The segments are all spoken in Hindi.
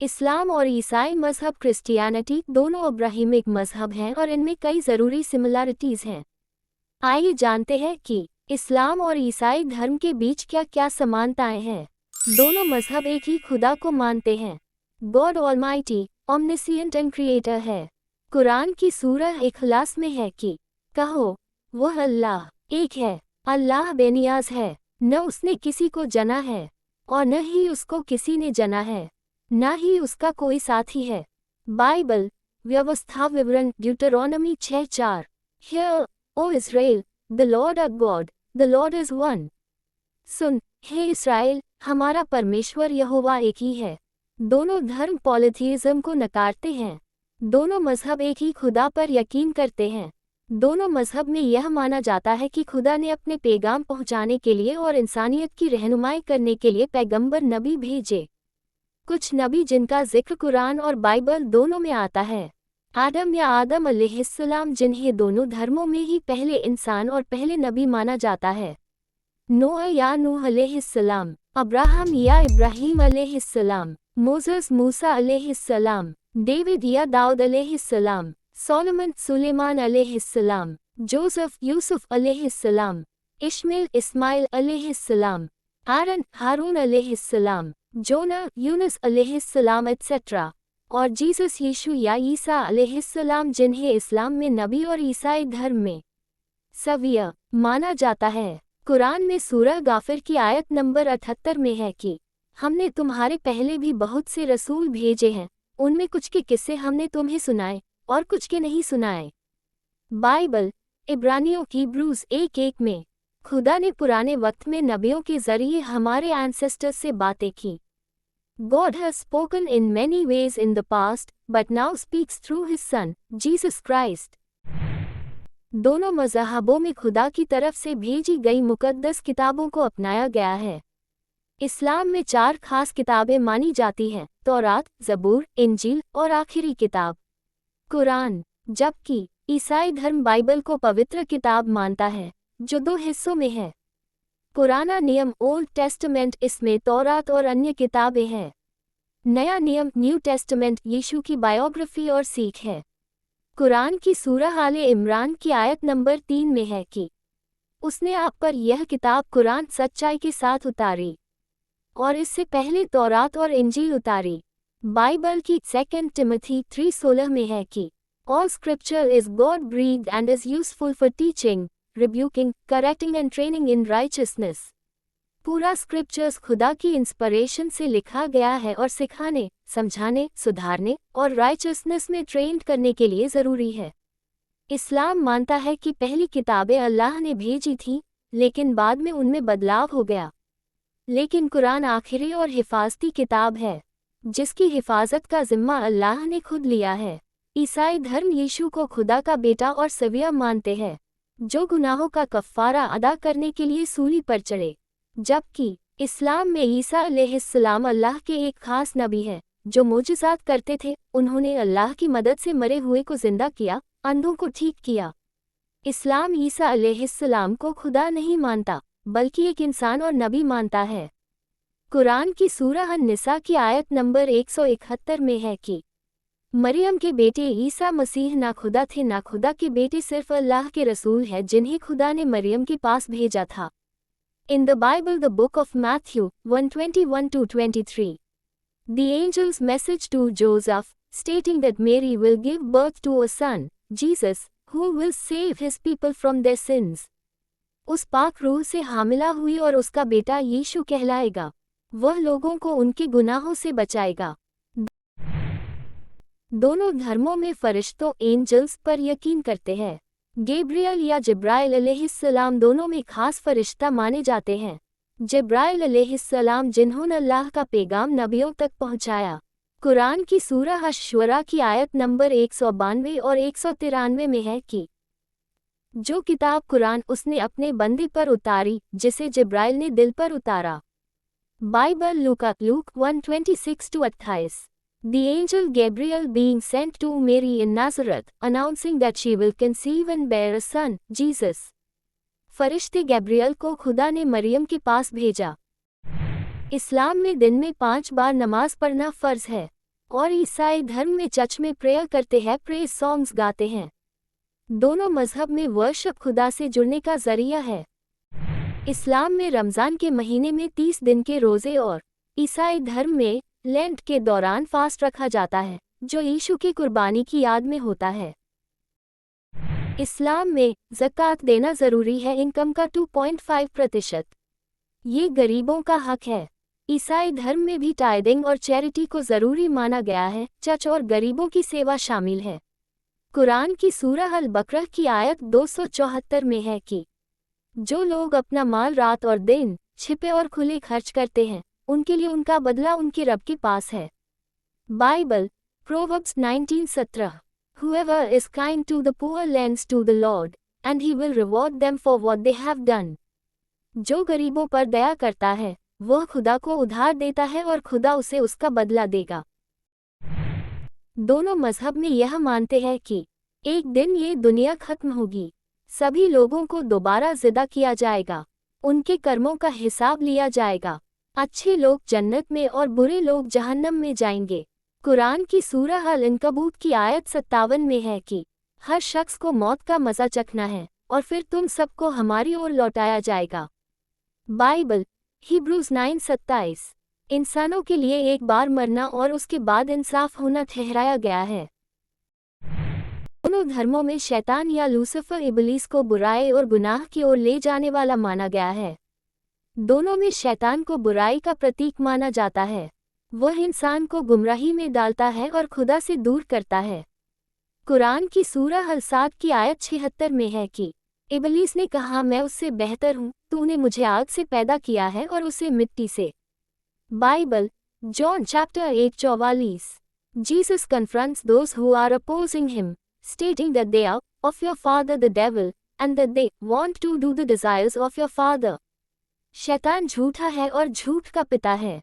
इस्लाम और ईसाई मज़हब क्रिश्चियनिटी दोनों अब्राहिमिक मज़हब हैं और इनमें कई ज़रूरी सिमिलरिटीज़ हैं। आइए जानते हैं कि इस्लाम और ईसाई धर्म के बीच क्या क्या समानताएं हैं। दोनों मज़हब एक ही खुदा को मानते हैं। गॉड ऑलमाइटी, ओमनिसिएंट एंड क्रिएटर है। कुरान की सूरह इखलास में है कि कहो, वह अल्लाह एक है, अल्लाह बेनियाज है, न उसने किसी को जना है और न ही उसको किसी ने जना है, न ही उसका कोई साथी है। बाइबल व्यवस्था विवरण ड्यूटरोनॉमी 6:4। Hear, O Israel, the Lord our God, the Lord is one. सुन, हे इस्राएल, हमारा परमेश्वर यहोवा एक ही है। दोनों धर्म पॉलीथीइज्म को नकारते हैं। दोनों मज़हब एक ही खुदा पर यकीन करते हैं। दोनों मज़हब में यह माना जाता है कि खुदा ने अपने पैगाम पहुंचाने के लिए और इंसानियत की रहनुमाई करने के लिए पैगंबर नबी भेजे। कुछ नबी जिनका जिक्र कुरान और बाइबल दोनों में आता है। आदम या आदम अलैहिस्सलाम, जिन्हें दोनों धर्मों में ही पहले इंसान और पहले नबी माना जाता है। नूह या नूह अलैहिस्सलाम, अब्राहम या इब्राहीम अलैहिस्सलाम, मोसेस मूसा अलैहिस्सलाम, डेविड या दाऊद अलैहिस्सलाम, सोलोमन सुलेमान अलैहिस्सलाम, जोसेफ यूसुफ अलैहिस्सलाम, इश्माइल इस्माइल अलैहिस्सलाम, आरन हारून अलैहिस्सलाम, जोना यूनुस अलैहिस्सलाम एटसेट्रा, और जीसस यीशु या ईसा अलैहिस्सलाम, जिन्हें इस्लाम में नबी और ईसाई धर्म में सविया माना जाता है। कुरान में सूरह गाफिर की आयत नंबर 78 में है कि हमने तुम्हारे पहले भी बहुत से रसूल भेजे हैं, उनमें कुछ के किस्से हमने तुम्हें सुनाए और कुछ के नहीं सुनाए। बाइबल इब्रानियों की ब्रूज 1:1 में खुदा ने पुराने वक्त में नबियों के जरिए हमारे एंसेस्टर्स से बातें की। God has spoken in many ways in the past, but now speaks through His Son, Jesus Christ. दोनों मज़हबों में खुदा की तरफ से भेजी गई मुक़द्दस किताबों को अपनाया गया है। इस्लाम में 4 खास किताबें मानी जाती हैं: तौरात, ज़बूर, इंजील और आखिरी किताब कुरान। जबकि ईसाई धर्म बाइबल को पवित्र किताब मानता है, जो 2 हिस्सों में है। पुराना नियम ओल्ड टेस्टामेंट, इसमें तौरात और अन्य किताबें हैं। नया नियम न्यू टेस्टामेंट, यीशु की बायोग्राफी और सीख है। कुरान की सूरह आले इमरान की आयत नंबर 3 में है कि उसने आप पर यह किताब कुरान सच्चाई के साथ उतारी और इससे पहले तौरात और इंजील उतारी। बाइबल की 2 टिमोथी 3:16 में है कि all scripture is God breathed and is useful for teaching, rebuking, correcting and training in righteousness. पूरा स्क्रिप्चर्स खुदा की इंस्पिरेशन से लिखा गया है और सिखाने, समझाने, सुधारने और राइचसनेस में ट्रेंड करने के लिए ज़रूरी है। इस्लाम मानता है कि पहली किताबें अल्लाह ने भेजी थीं, लेकिन बाद में उनमें बदलाव हो गया। लेकिन कुरान आखिरी और हिफाजती किताब है, जिसकी हिफाजत का जिम्मा अल्लाह ने खुद लिया है। ईसाई धर्म यीशु को खुदा का बेटा और सविया मानते हैं, जो गुनाहों का कफ़ारा अदा करने के लिए सूली पर चढ़े। जबकि इस्लाम में ईसा अलैहिस्सलाम अल्लाह के एक खास नबी है, जो मोजज़ात करते थे। उन्होंने अल्लाह की मदद से मरे हुए को जिंदा किया, अंधों को ठीक किया। इस्लाम ईसा अलैहिस्सलाम को खुदा नहीं मानता, बल्कि एक इंसान और नबी मानता है। कुरान की सूरह अन-निसा की आयत नंबर 171 में है कि मरियम के बेटे ईसा मसीह ना खुदा थे ना खुदा के बेटे, सिर्फ अल्लाह के रसूल है जिन्हें खुदा ने मरियम के पास भेजा था। In the Bible, the book of Matthew 1:21-23, the angel's message to Joseph, stating that Mary will give birth to a son, Jesus, who will save his people from their sins. उस पाक रूह से हामिला हुई और उसका बेटा यीशु कहलाएगा। वह लोगों को उनके गुनाहों से बचाएगा। दोनों धर्मों में फरिश्तों एंजल्स पर यकीन करते हैं। गैब्रियल या जिब्राइल अलैहिस्सलाम दोनों में खास फरिश्ता माने जाते हैं। जिब्राइल अलैहिस्सलाम, जिन्होंने अल्लाह का पैगाम नबियों तक पहुंचाया। कुरान की सूरह अश-शुरा की आयत नंबर 192 और 193 में है कि जो किताब कुरान उसने अपने बंदे पर उतारी, जिसे जिब्राइल ने दिल पर उतारा। Bible look 1:26-28। The angel Gabriel being sent to Mary in Nazareth, announcing that she will conceive and bear a son, Jesus. फरिश्ते गैब्रियल को खुदा ने मरियम के पास भेजा। इस्लाम में दिन में 5 बार नमाज पढ़ना फ़र्ज है। और ईसाई धर्म में चर्च में प्रेयर करते हैं, प्रेज सॉन्ग्स गाते हैं। दोनों मजहब में वर्शिप खुदा से जुड़ने का जरिया है। इस्लाम में रमज़ान के महीने में 30 दिन के रोज़े और ईसाई धर्म में लेंट के दौरान फास्ट रखा जाता है, जो यीशु की कुर्बानी की याद में होता है। इस्लाम में ज़कात देना ज़रूरी है, इनकम का 2.5%। ये गरीबों का हक है। ईसाई धर्म में भी टाइदिंग और चैरिटी को ज़रूरी माना गया है, चर्च और गरीबों की सेवा शामिल है। कुरान की सूरह अल बकरह की आयत 274 में है कि जो लोग अपना माल रात और दिन छिपे और खुले खर्च करते हैं, उनके लिए उनका बदला उनके रब के पास है। Bible, proverbs 19:17। Whoever is kind to the poor lends to the Lord, and he will reward them for what they have done. जो गरीबों पर दया करता है, वह खुदा को उधार देता है और खुदा उसे उसका बदला देगा। दोनों मजहब में यह मानते हैं कि एक दिन ये दुनिया खत्म होगी, सभी लोगों को दोबारा जिंदा किया जाएगा, उनके कर्मों का हिसाब लिया जाएगा। अच्छे लोग जन्नत में और बुरे लोग जहन्नम में जाएंगे। कुरान की सूरह अल इनकबूत की आयत 57 में है कि हर शख्स को मौत का मज़ा चखना है और फिर तुम सबको हमारी ओर लौटाया जाएगा। Bible, Hebrews 9:27। इंसानों के लिए एक बार मरना और उसके बाद इंसाफ होना ठहराया गया है। दोनों धर्मों में शैतान या लूसीफर इबलीस को बुराई और गुनाह की ओर ले जाने वाला माना गया है। दोनों में शैतान को बुराई का प्रतीक माना जाता है। वह इंसान को गुमराही में डालता है और खुदा से दूर करता है। कुरान की सूरह अल साद की आयत 76 में है कि इबलीस ने कहा, मैं उससे बेहतर हूँ, तूने मुझे आग से पैदा किया है और उसे मिट्टी से। Bible, John chapter 8:44। Jesus confronts those who are opposing him, stating that they are of your father the devil, and that they want to do the desires of your father. शैतान झूठा है और झूठ का पिता है।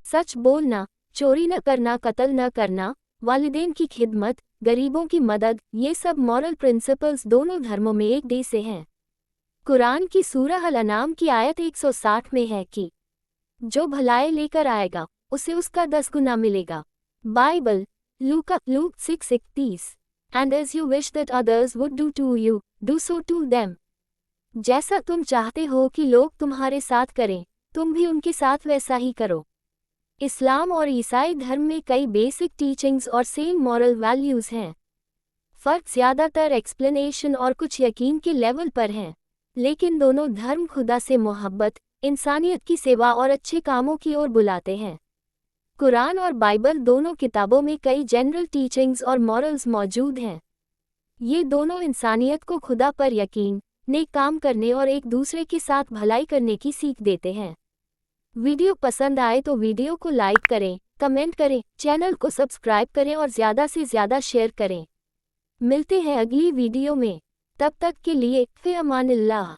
सच बोलना, चोरी न करना, कत्ल न करना, वालिदैन की खिदमत, गरीबों की मदद, ये सब मॉरल प्रिंसिपल्स दोनों धर्मों में एक जैसे हैं। कुरान की सूरह अल अनाम की आयत 160 में है कि जो भलाई लेकर आएगा, उसे उसका 10 गुना मिलेगा। Bible, look 6:31। And as you wish that others would do to you, do so to them. जैसा तुम चाहते हो कि लोग तुम्हारे साथ करें, तुम भी उनके साथ वैसा ही करो। इस्लाम और ईसाई धर्म में कई बेसिक टीचिंग्स और सेम मॉरल वैल्यूज़ हैं। फ़र्क ज़्यादातर एक्सप्लेनेशन और कुछ यकीन के लेवल पर हैं, लेकिन दोनों धर्म खुदा से मोहब्बत, इंसानियत की सेवा और अच्छे कामों की ओर बुलाते हैं। कुरान और बाइबल दोनों किताबों में कई जनरल टीचिंग्स और मॉरल्स मौजूद हैं। ये दोनों इंसानियत को खुदा पर यकीन, नेक काम करने और एक दूसरे के साथ भलाई करने की सीख देते हैं। वीडियो पसंद आए तो वीडियो को लाइक करें, कमेंट करें, चैनल को सब्सक्राइब करें और ज़्यादा से ज़्यादा शेयर करें। मिलते हैं अगली वीडियो में, तब तक के लिए फिर अमानिल्लाह।